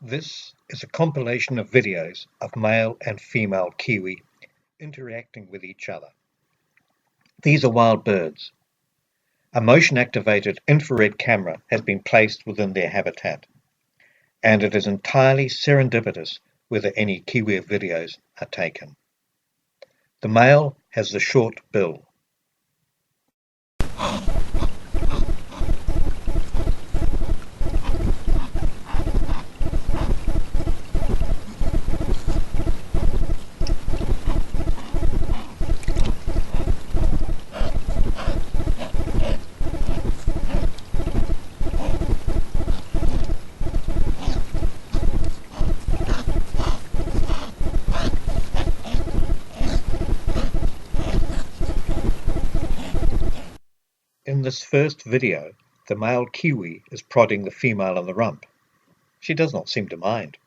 This is a compilation of videos of male and female kiwi interacting with each other. These are wild birds. A motion-activated infrared camera has been placed within their habitat, and it is entirely serendipitous whether any kiwi videos are taken. The male has the short bill. In this first video, the male kiwi is prodding the female on the rump. She does not seem to mind.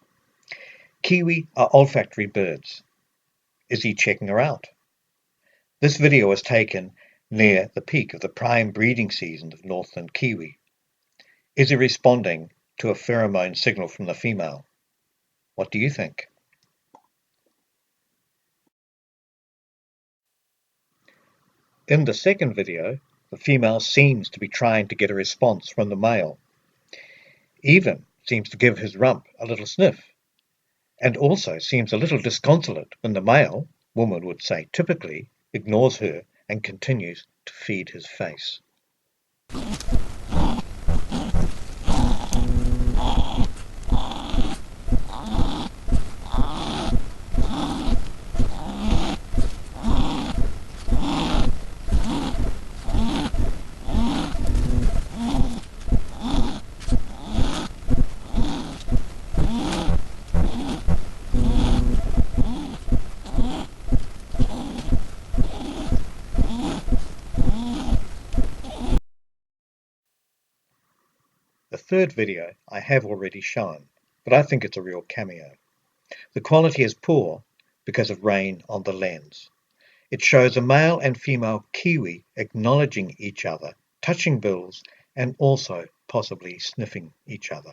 Kiwi are olfactory birds. Is he checking her out? This video was taken near the peak of the prime breeding season of northern kiwi. Is he responding to a pheromone signal from the female? What do you think? In the second video, the female seems to be trying to get a response from the male. Even seems to give his rump a little sniff, and also seems a little disconsolate when the male, woman would say typically, ignores her and continues to feed his face. The third video I have already shown, but I think it's a real cameo. The quality is poor because of rain on the lens. It shows a male and female kiwi acknowledging each other, touching bills, and also possibly sniffing each other.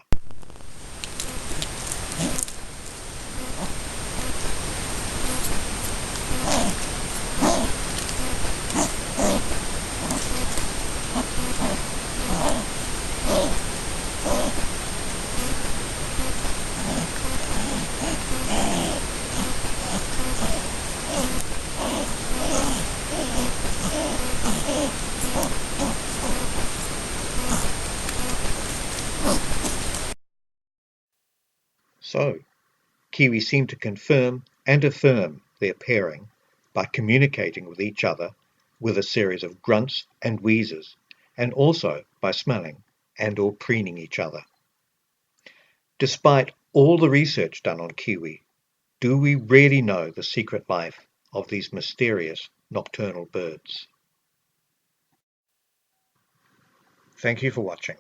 So, kiwi seem to confirm and affirm their pairing by communicating with each other with a series of grunts and wheezes, and also by smelling and or preening each other. Despite all the research done on kiwi, do we really know the secret life of these mysterious nocturnal birds? Thank you for watching.